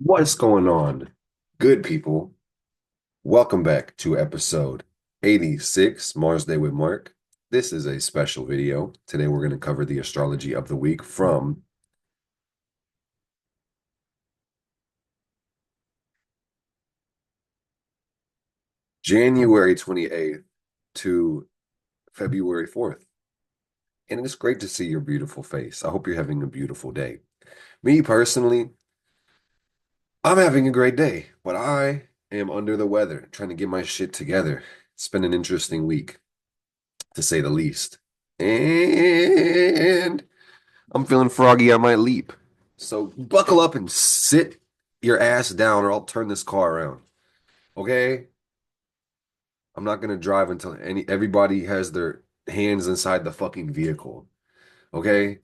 What's going on, good people? Welcome back to episode 86, Mars Day with Mark. This is a special video. Today we're going to cover the astrology of the week from January 28th to February 4th. And it's great to see your beautiful face. I hope you're having a beautiful day. Me personally, I'm having a great day, but I am under the weather, trying to get my shit together. It's been an interesting week, to say the least. And I'm feeling froggy. I might leap. So buckle up and sit your ass down, or I'll turn this car around. Okay? I'm not gonna drive until everybody has their hands inside the fucking vehicle. Okay?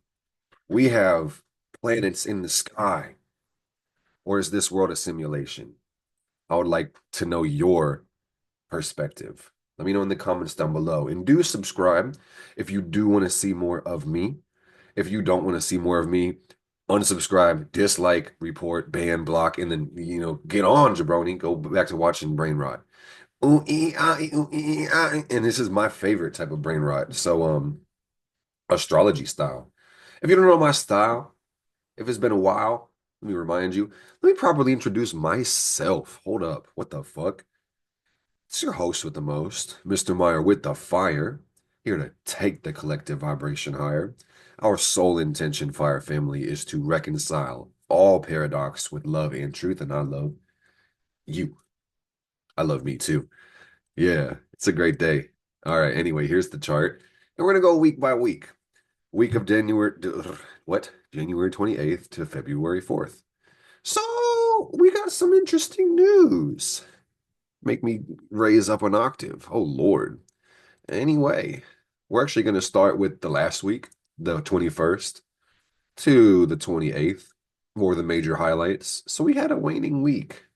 We have planets in the sky, or is this world a simulation? I would like to know your perspective. Let me know in the comments down below. And do subscribe if you do want to see more of me. If you don't want to see more of me, unsubscribe, dislike, report, ban, block, and then get on, jabroni. Go back to watching brain rot. Ooh, ooh, and this is my favorite type of brain rot. So astrology style. If you don't know my style, if it's been a while, let me remind you. Let me properly introduce myself. Hold up. What the fuck? It's your host with the most, Mr. Meyer with the fire, here to take the collective vibration higher. Our sole intention, Fire Family, is to reconcile all paradox with love and truth, and I love you. I love me too. Yeah, it's a great day. All right, anyway, here's the chart. And we're gonna go week by week. Week of January, what? January 28th to February 4th. So we got some interesting news. Make me raise up an octave. Oh Lord. Anyway, we're actually going to start with the last week, the 21st to the 28th, more the major highlights. So we had a waning week,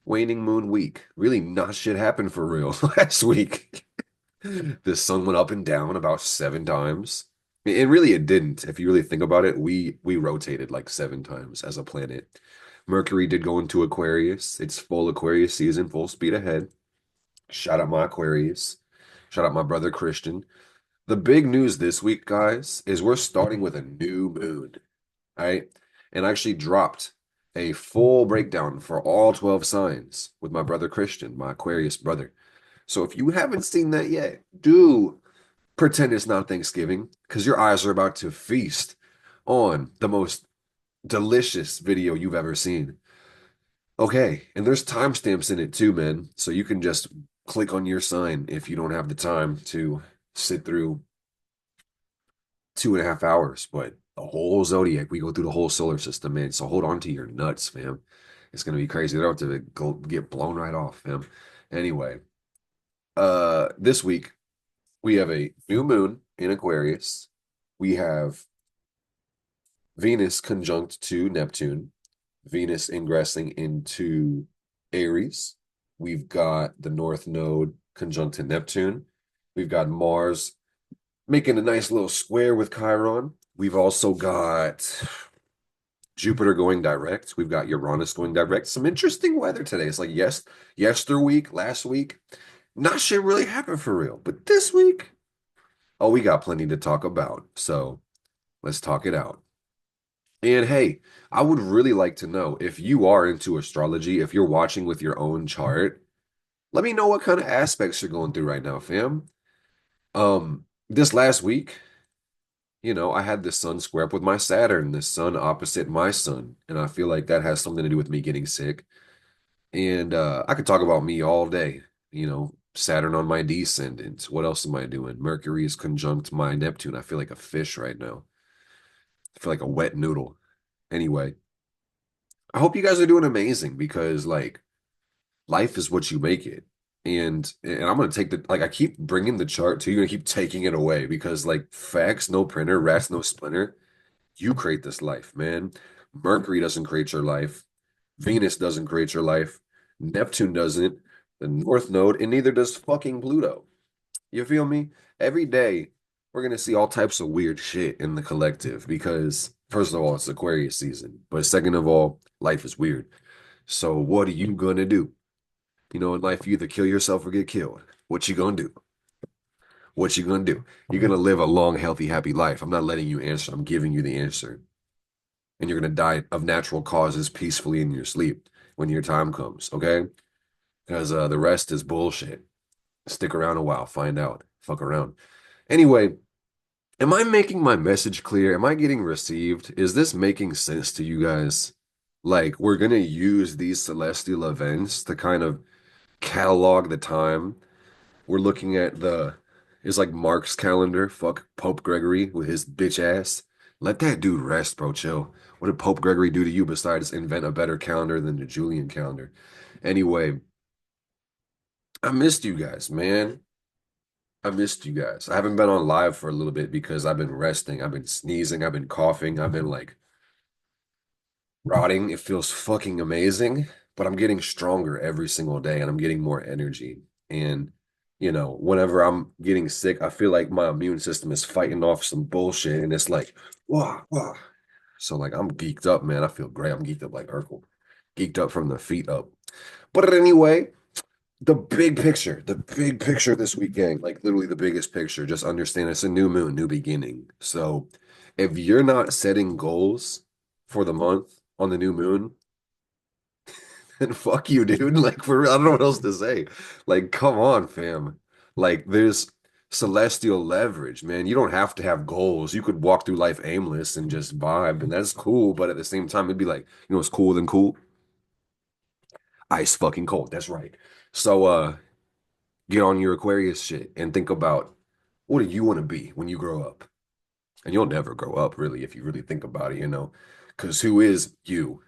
waning moon week. Really not shit happened for real last week. The sun went up and down about 7 times. And really it didn't. If you really think about it, we rotated like 7 times as a planet. Mercury did go into Aquarius. It's full Aquarius season, full speed ahead. Shout out my Aquarius. Shout out my brother Christian. The big news this week, guys, is we're starting with a new moon, right? And I actually dropped a full breakdown for all 12 signs with my brother Christian, my Aquarius brother. So if you haven't seen that yet, do pretend it's not Thanksgiving because your eyes are about to feast on the most delicious video you've ever seen. Okay, and there's timestamps in it too, man. So you can just click on your sign if you don't have the time to sit through 2.5 hours. But the whole zodiac, we go through the whole solar system, man. So hold on to your nuts, fam. It's gonna be crazy. They don't have to go get blown right off, fam. Anyway, this week we have a new moon in Aquarius. We have Venus conjunct to Neptune, Venus ingressing into Aries. We've got the North Node conjunct to Neptune. We've got Mars making a nice little square with Chiron. We've also got Jupiter going direct. We've got Uranus going direct. Some interesting weather today. It's like yester week, last week, not shit really happened for real. But this week, oh, we got plenty to talk about. So let's talk it out. And hey, I would really like to know if you are into astrology, if you're watching with your own chart, let me know what kind of aspects you're going through right now, fam. This last week, I had the sun square up with my Saturn, the sun opposite my sun, and I feel like that has something to do with me getting sick. And I could talk about me all day, Saturn on my descendant. What else am I doing? Mercury is conjunct my Neptune. I feel like a fish right now. I feel like a wet noodle. Anyway, I hope you guys are doing amazing because like life is what you make it. And I'm gonna take the like I keep bringing the chart to you and keep taking it away because like facts no printer, rats no splinter. You create this life, man. Mercury doesn't create your life. Venus doesn't create your life. Neptune doesn't. The North Node, and neither does fucking Pluto. You feel me? Every day, we're gonna see all types of weird shit in the collective because, first of all, it's Aquarius season. But second of all, life is weird. So what are you gonna do? You know, in life, you either kill yourself or get killed. What you gonna do? What you gonna do? You're gonna live a long, healthy, happy life. I'm not letting you answer. I'm giving you the answer. And you're gonna die of natural causes peacefully in your sleep when your time comes, okay? Because the rest is bullshit. Stick around a while, find out. Fuck around. Anyway, am I making my message clear? Am I getting received? Is this making sense to you guys? Like, we're gonna use these celestial events to kind of catalog the time. We're looking at it's like Mark's calendar. Fuck Pope Gregory with his bitch ass. Let that dude rest, bro. Chill. What did Pope Gregory do to you besides invent a better calendar than the Julian calendar? Anyway, I missed you guys, man. I missed you guys. I haven't been on live for a little bit because I've been resting. I've been sneezing. I've been coughing. I've been like rotting. It feels fucking amazing, but I'm getting stronger every single day and I'm getting more energy. And, whenever I'm getting sick, I feel like my immune system is fighting off some bullshit and it's like, wah, wah. So, like, I'm geeked up, man. I feel great. I'm geeked up like Urkel, geeked up from the feet up. But anyway, the big picture this week, gang, like literally the biggest picture, just understand it's a new moon, new beginning. So if you're not setting goals for the month on the new moon, then fuck you, dude. Like for real, I don't know what else to say. Like, come on, fam. Like there's celestial leverage, man. You don't have to have goals. You could walk through life aimless and just vibe, and that's cool. But at the same time, it'd be like, it's cooler than cool. Ice fucking cold. That's right. So get on your Aquarius shit and think about what do you want to be when you grow up? And you'll never grow up, really, if you really think about it. Because who is you?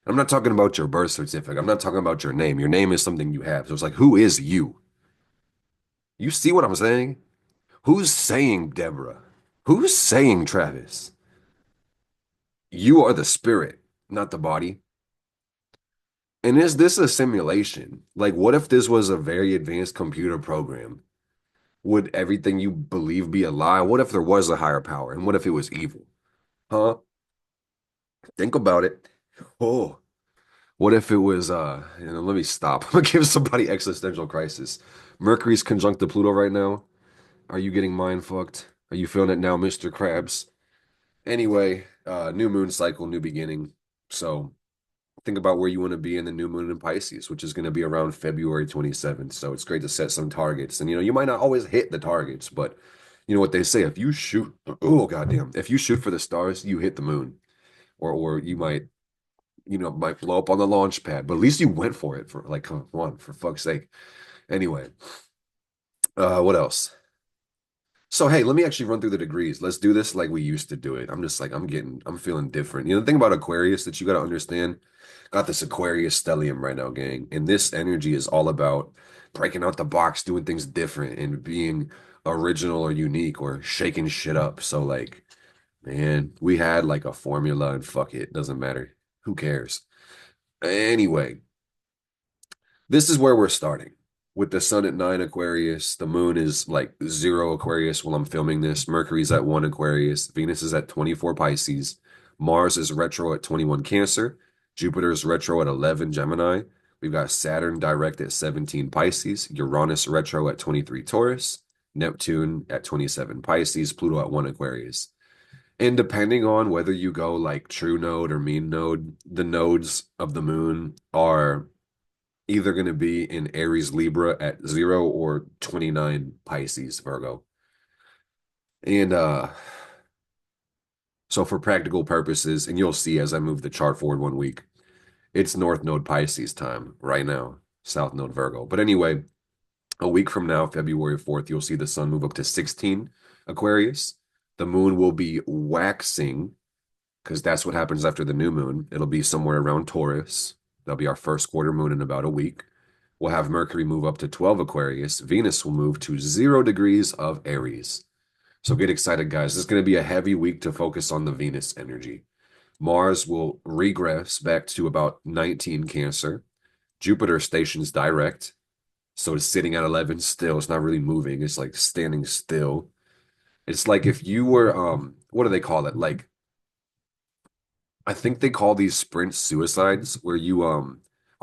I'm not talking about your birth certificate. I'm not talking about your name. Your name is something you have. So it's like, who is you? You see what I'm saying? Who's saying Deborah? Who's saying Travis? You are the spirit, not the body. And is this a simulation? Like, what if this was a very advanced computer program? Would everything you believe be a lie? What if there was a higher power? And what if it was evil? Huh? Think about it. Oh, what if it was let me stop. I'm gonna give somebody existential crisis. Mercury's conjunct to Pluto right now. Are you getting mind fucked? Are you feeling it now, Mr. Krabs? Anyway, new moon cycle, new beginning. So think about where you want to be in the new moon in Pisces, which is going to be around February 27th. So it's great to set some targets. And you might not always hit the targets, but you know what they say, if you shoot, oh goddamn, if you shoot for the stars, you hit the moon. Or you might blow up on the launch pad, but at least you went for it for like come on, for fuck's sake. Anyway, what else? So hey, let me actually run through the degrees. Let's do this like we used to do it. I'm just like I'm feeling different. The thing about Aquarius that you got to understand, got this Aquarius stellium right now, gang, and this energy is all about breaking out the box, doing things different, and being original or unique or shaking shit up. So like, man, we had like a formula and fuck it, doesn't matter. Who cares? Anyway, this is where we're starting with the sun at 9 Aquarius. The moon is like 0 Aquarius while I'm filming this. Mercury's at 1 Aquarius. Venus is at 24 Pisces. Mars is retro at 21 Cancer. Jupiter is retro at 11 Gemini. We've got Saturn direct at 17 Pisces. Uranus retro at 23 Taurus. Neptune at 27 Pisces. Pluto at 1 Aquarius. And depending on whether you go like true node or mean node, the nodes of the moon are either going to be in Aries Libra at 0 or 29 Pisces Virgo. And so for practical purposes, and you'll see as I move the chart forward 1 week, it's North Node Pisces time right now, South Node Virgo. But anyway, a week from now, February 4th, you'll see the sun move up to 16 Aquarius. The moon will be waxing because that's what happens after the new moon. It'll be somewhere around Taurus. That'll be our first quarter moon in about a week. We'll have Mercury move up to 12 Aquarius. Venus will move to 0 degrees of Aries. So get excited, guys. This is going to be a heavy week to focus on the Venus energy. Mars will regress back to about 19 Cancer. Jupiter stations direct. So it's sitting at 11 still. It's not really moving. It's like standing still. It's like if you were, what do they call it? Like, I think they call these sprint suicides where you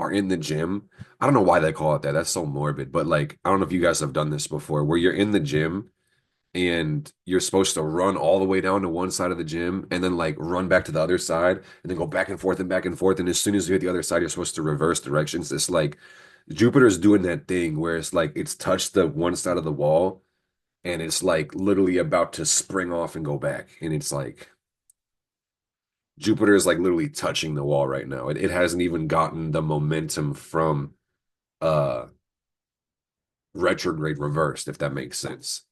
are in the gym. I don't know why they call it that. That's so morbid. But like, I don't know if you guys have done this before, where you're in the gym and you're supposed to run all the way down to one side of the gym and then like run back to the other side and then go back and forth and back and forth. And as soon as you hit the other side, you're supposed to reverse directions. It's like Jupiter's doing that thing where it's like it's touched the one side of the wall and it's like literally about to spring off and go back. And it's like Jupiter is like literally touching the wall right now. It hasn't even gotten the momentum from uh retrograde reversed, if that makes sense.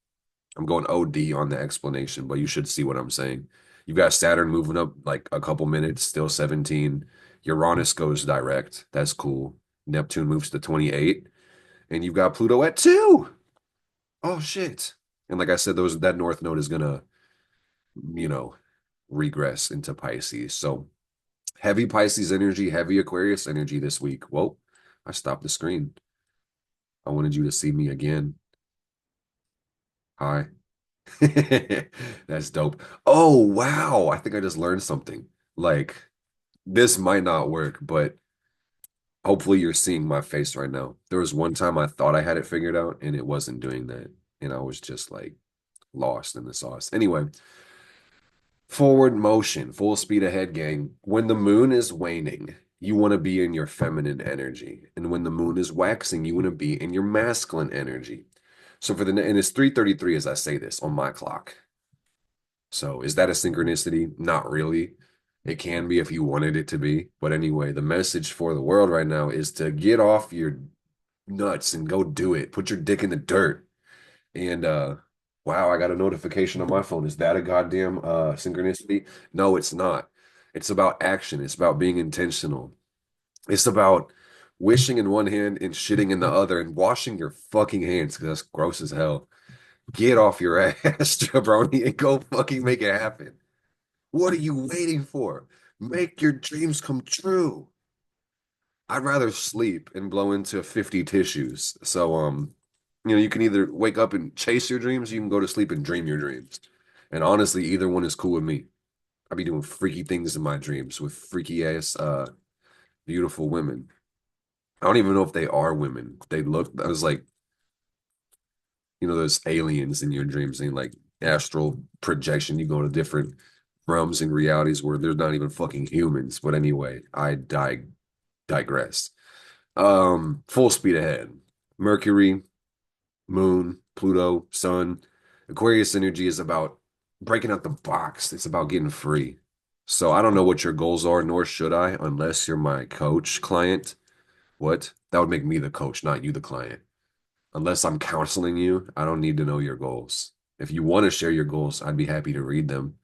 I'm going OD on the explanation, but you should see what I'm saying. You've got Saturn moving up like a couple minutes, still 17. Uranus goes direct. That's cool. Neptune moves to 28. And you've got Pluto at 2. Oh shit. And like I said, those that North Node is gonna, you know, regress into Pisces. So heavy Pisces energy, heavy Aquarius energy this week. Whoa, I stopped the screen. I wanted you to see me again. Hi. That's dope. Oh, wow. I think I just learned something. Like, this might not work, but hopefully you're seeing my face right now. There was one time I thought I had it figured out and it wasn't doing that. And I was just like lost in the sauce. Anyway, forward motion, full speed ahead, gang. When the moon is waning, you want to be in your feminine energy. And when the moon is waxing, you want to be in your masculine energy. So and it's 3:33 as I say this on my clock. So is that a synchronicity? Not really. It can be if you wanted it to be. But anyway, the message for the world right now is to get off your nuts and go do it. Put your dick in the dirt. And wow, I got a notification on my phone. Is that a goddamn synchronicity? No, it's not. It's about action. It's about being intentional. It's about wishing in one hand and shitting in the other and washing your fucking hands because that's gross as hell. Get off your ass, jabroni, and go fucking make it happen. What are you waiting for? Make your dreams come true. I'd rather sleep and blow into 50 tissues. So, you can either wake up and chase your dreams, you can go to sleep and dream your dreams. And honestly, either one is cool with me. I be doing freaky things in my dreams with freaky ass, beautiful women. I don't even know if they are women. They look, I was like, those aliens in your dreams and like astral projection. You go to different realms and realities where there's not even fucking humans. But anyway, I digress. Full speed ahead. Mercury, Moon, Pluto, Sun. Aquarius energy is about breaking out the box. It's about getting free. So I don't know what your goals are, nor should I, unless you're my coach client. What? That would make me the coach, not you the client. Unless I'm counseling you, I don't need to know your goals. If you want to share your goals, I'd be happy to read them.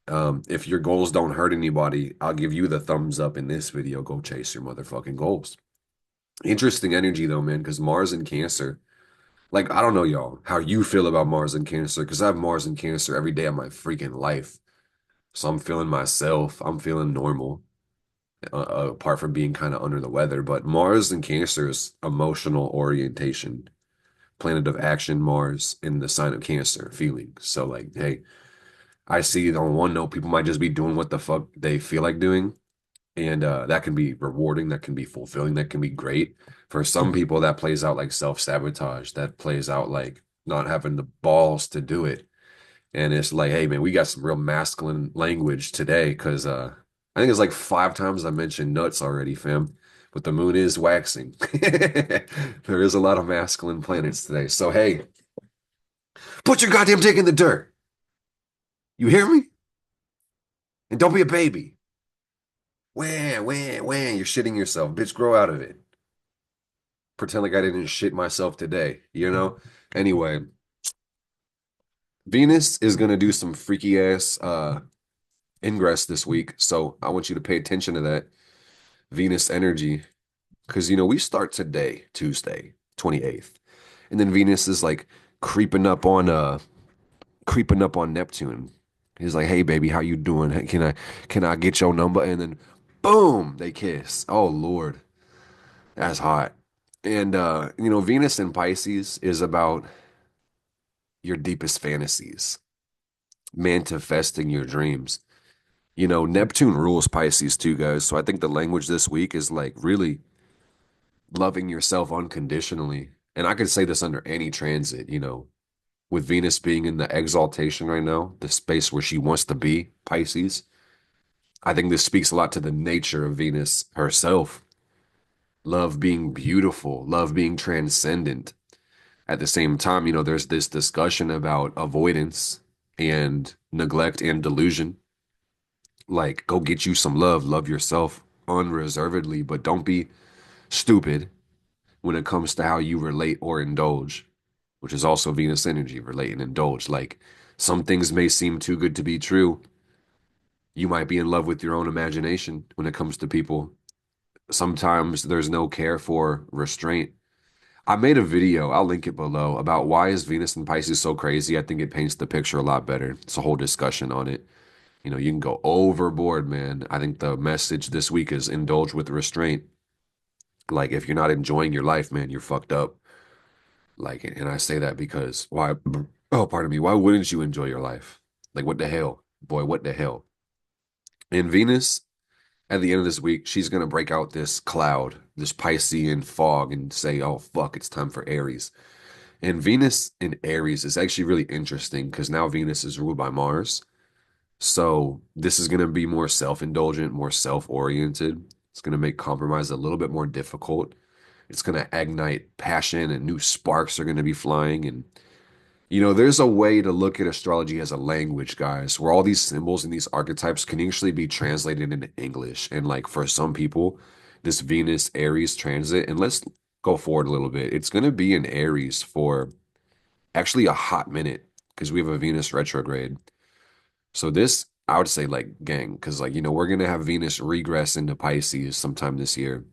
If your goals don't hurt anybody, I'll give you the thumbs up in this video. Go chase your motherfucking goals. Interesting energy though, man, because Mars in Cancer. Like, I don't know, y'all, how you feel about Mars in Cancer, because I have Mars in Cancer every day of my freaking life. So I'm feeling myself. I'm feeling normal, apart from being kind of under the weather. But Mars in Cancer is emotional orientation, planet of action, Mars in the sign of Cancer, feelings. So, like, hey, I see on one note, people might just be doing what the fuck they feel like doing. And that can be rewarding, that can be fulfilling, that can be great. For some people, that plays out like self-sabotage, that plays out like not having the balls to do it. And it's like, hey, man, we got some real masculine language today because I think it's like 5 times I mentioned nuts already, fam. But the moon is waxing. There is a lot of masculine planets today. So, hey, put your goddamn dick in the dirt. You hear me? And don't be a baby. Wham, wham, wham. You're shitting yourself. Bitch, grow out of it. Pretend like I didn't shit myself today, you know? Anyway, Venus is gonna do some freaky ass ingress this week. So I want you to pay attention to that Venus energy. Because we start today, Tuesday, 28th. And then Venus is like creeping up on Neptune. He's like, hey baby, how you doing? Hey, can I get your number? And then boom, they kiss. Oh Lord. That's hot. And Venus in Pisces is about your deepest fantasies, manifesting your dreams. Neptune rules Pisces too, guys. So I think the language this week is like really loving yourself unconditionally. And I could say this under any transit, with Venus being in the exaltation right now, the space where she wants to be, Pisces. I think this speaks a lot to the nature of Venus herself. Love being beautiful, love being transcendent. At the same time, there's this discussion about avoidance and neglect and delusion. Like, go get you some love, love yourself unreservedly, but don't be stupid when it comes to how you relate or indulge, which is also Venus energy, relate and indulge. Like, some things may seem too good to be true. You might be in love with your own imagination when it comes to people. Sometimes there's no care for restraint. I made a video, I'll link it below, about why is Venus and Pisces so crazy. I think it paints the picture a lot better. It's a whole discussion on it. You can go overboard, man. I think the message this week is indulge with restraint. Like, if you're not enjoying your life, man, you're fucked up. Like, and I say that because why? Oh, pardon me. Why wouldn't you enjoy your life? Like, what the hell, boy? What the hell? And Venus, at the end of this week, she's gonna break out this cloud, this Piscean fog, and say, "Oh fuck, it's time for Aries." And Venus in Aries is actually really interesting because now Venus is ruled by Mars. So this is gonna be more self-indulgent, more self-oriented. It's gonna make compromise a little bit more difficult. It's gonna ignite passion, and new sparks are gonna be flying. And there's a way to look at astrology as a language, guys, where all these symbols and these archetypes can actually be translated into English. And like for some people, this Venus Aries transit, and let's go forward a little bit. It's going to be in Aries for actually a hot minute because we have a Venus retrograde. So this, I would say, like, gang, because like, we're going to have Venus regress into Pisces sometime this year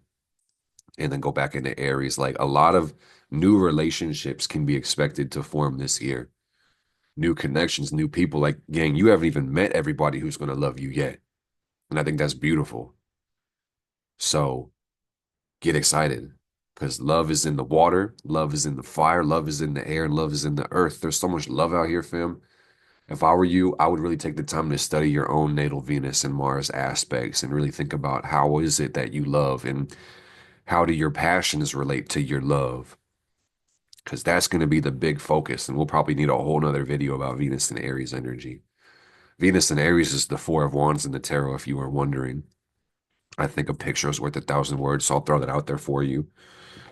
and then go back into Aries. Like a lot of new relationships can be expected to form this year, new connections, new people. Like, gang, you haven't even met everybody who's going to love you yet. And I think that's beautiful. So get excited because love is in the water, love is in the fire, love is in the air, and love is in the earth. There's so much love out here, fam. If I were you, I would really take the time to study your own natal Venus and Mars aspects and really think about how is it that you love and how do your passions relate to your love? Because that's going to be the big focus. And we'll probably need a whole nother video about Venus and Aries energy. Venus and Aries is the Four of Wands in the tarot, if you were wondering. I think a picture is worth 1,000 words, so I'll throw that out there for you.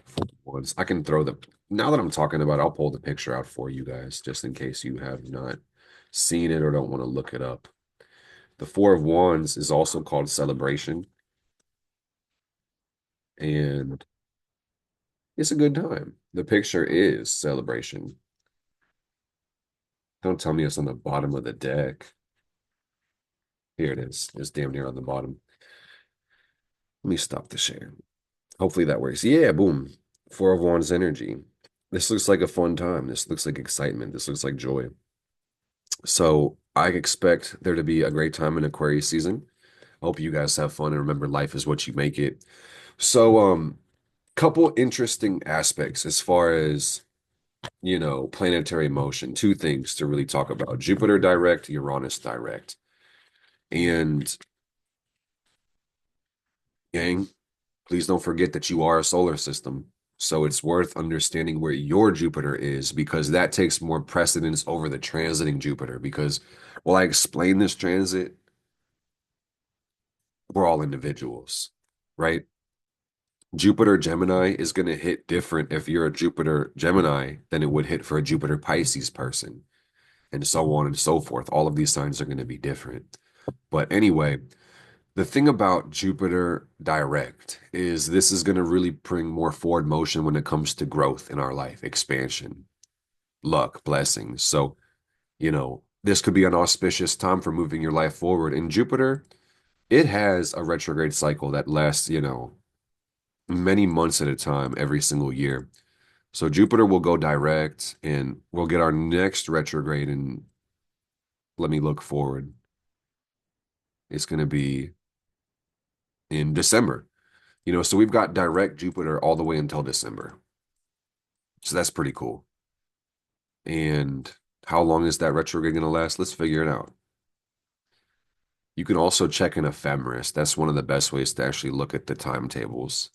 Four of Wands. I can throw the, now that I'm talking about it, I'll pull the picture out for you guys, just in case you have not seen it or don't want to look it up. The Four of Wands is also called celebration, and it's a good time. The picture is celebration. Don't tell me it's on the bottom of the deck. Here it is. It's damn near on the bottom. Let me stop the share. Hopefully that works. Yeah, boom. Four of Wands energy. This looks like a fun time. This looks like excitement. This looks like joy. So I expect there to be a great time in Aquarius season. Hope you guys have fun and remember life is what you make it. So, couple interesting aspects as far as, planetary motion. Two things to really talk about. Jupiter direct, Uranus direct. And gang, please don't forget that you are a solar system. So it's worth understanding where your Jupiter is because that takes more precedence over the transiting Jupiter. Because while I explain this transit, we're all individuals, right? Jupiter Gemini is going to hit different if you're a Jupiter Gemini than it would hit for a Jupiter Pisces person, and so on and so forth. All of these signs are going to be different. But anyway, the thing about Jupiter direct is this is going to really bring more forward motion when it comes to growth in our life, expansion, luck, blessings. So, this could be an auspicious time for moving your life forward. And Jupiter, it has a retrograde cycle that lasts, many months at a time every single year. So Jupiter will go direct and we'll get our next retrograde. And let me look forward. It's going to be in December. So we've got direct Jupiter all the way until December. So that's pretty cool. And how long is that retrograde going to last? Let's figure it out. You can also check an ephemeris. That's one of the best ways to actually look at the timetables.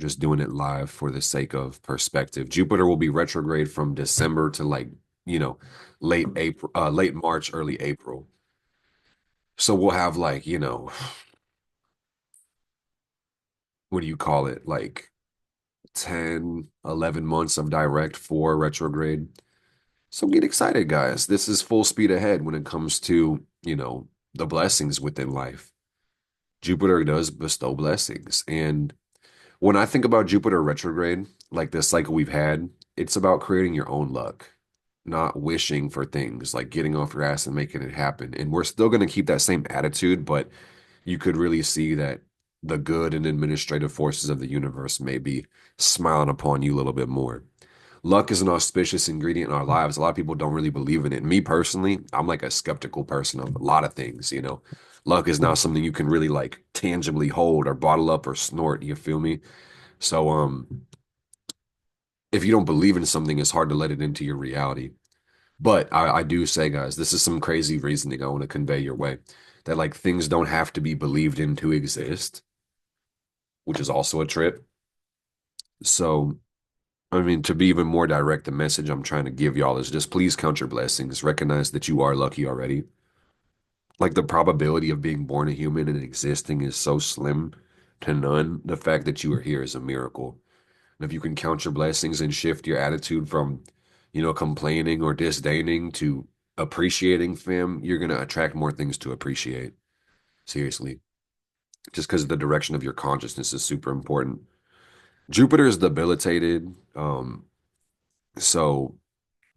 Just doing it live for the sake of perspective. Jupiter will be retrograde from December to like, you know, late April, late March, early April. So we'll have like, what do you call it? Like 10, 11 months of direct for retrograde. So get excited, guys. This is full speed ahead when it comes to, the blessings within life. Jupiter does bestow blessings. And when I think about Jupiter retrograde, like this cycle we've had, it's about creating your own luck, not wishing for things, like getting off your ass and making it happen. And we're still going to keep that same attitude, but you could really see that the good and administrative forces of the universe may be smiling upon you a little bit more. Luck is an auspicious ingredient in our lives. A lot of people don't really believe in it. Me personally, I'm like a skeptical person of a lot of things. Luck is not something you can really like tangibly hold or bottle up or snort, you feel me? So if you don't believe in something, it's hard to let it into your reality. But I do say, guys, this is some crazy reasoning I want to convey your way. That like things don't have to be believed in to exist, which is also a trip. So I mean, to be even more direct, the message I'm trying to give y'all is just please count your blessings. Recognize that you are lucky already. Like the probability of being born a human and existing is so slim to none. The fact that you are here is a miracle. And if you can count your blessings and shift your attitude from, complaining or disdaining to appreciating, fam, you're gonna attract more things to appreciate. Seriously. Just because the direction of your consciousness is super important. Jupiter is debilitated. So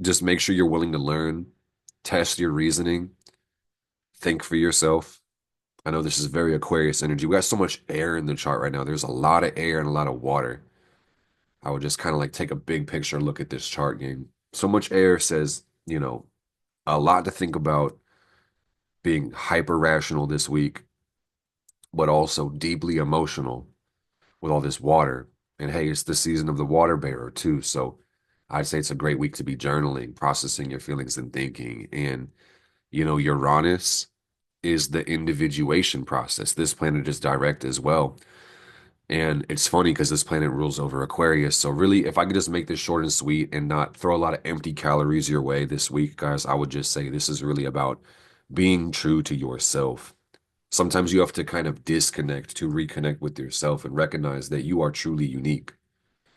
just make sure you're willing to learn, test your reasoning, think for yourself. I know this is very Aquarius energy. We got so much air in the chart right now. There's a lot of air and a lot of water. I would just kind of like take a big picture look at this chart game. So much air says, a lot to think about, being hyper rational this week, but also deeply emotional with all this water. And hey, it's the season of the water bearer too. So I'd say it's a great week to be journaling, processing your feelings and thinking. And Uranus is the individuation process. This planet is direct as well. And it's funny because this planet rules over Aquarius. So really, if I could just make this short and sweet and not throw a lot of empty calories your way this week, guys, I would just say this is really about being true to yourself. Sometimes you have to kind of disconnect to reconnect with yourself and recognize that you are truly unique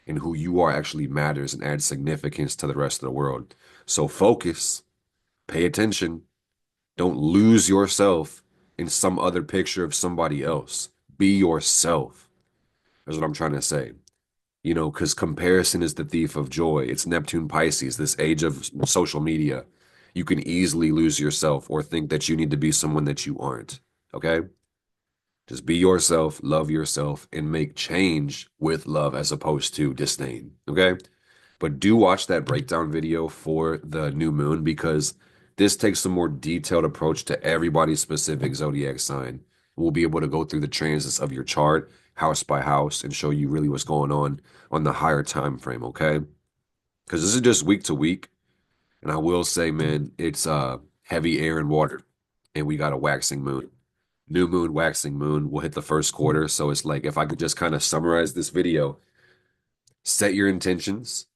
and who you are actually matters and adds significance to the rest of the world. So focus, pay attention, don't lose yourself in some other picture of somebody else. Be yourself. That's what I'm trying to say. Because comparison is the thief of joy. It's Neptune Pisces, this age of social media. You can easily lose yourself or think that you need to be someone that you aren't. Okay? Just be yourself, love yourself, and make change with love as opposed to disdain. Okay? But do watch that breakdown video for the new moon because this takes a more detailed approach to everybody's specific zodiac sign. We'll be able to go through the transits of your chart, house by house, and show you really what's going on the higher time frame, okay? Because this is just week to week. And I will say, man, it's heavy air and water. And we got a waxing moon. New moon, waxing moon will hit the first quarter. So it's like if I could just kind of summarize this video, set your intentions.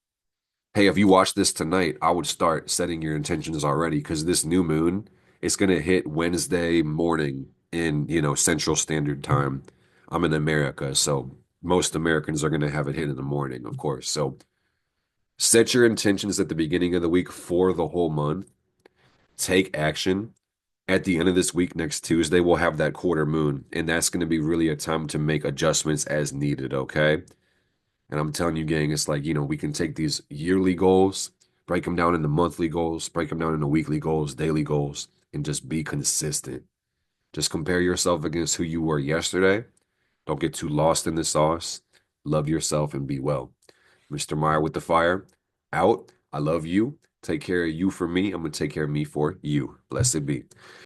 Hey, if you watch this tonight, I would start setting your intentions already because this new moon is going to hit Wednesday morning in, Central Standard Time. I'm in America, so most Americans are going to have it hit in the morning, of course. So set your intentions at the beginning of the week for the whole month. Take action. At the end of this week, next Tuesday, we'll have that quarter moon, and that's going to be really a time to make adjustments as needed, okay? And I'm telling you, gang, it's like, we can take these yearly goals, break them down into monthly goals, break them down into weekly goals, daily goals, and just be consistent. Just compare yourself against who you were yesterday. Don't get too lost in the sauce. Love yourself and be well. Mr. Meyer with the fire. Out. I love you. Take care of you for me. I'm going to take care of me for you. Blessed be.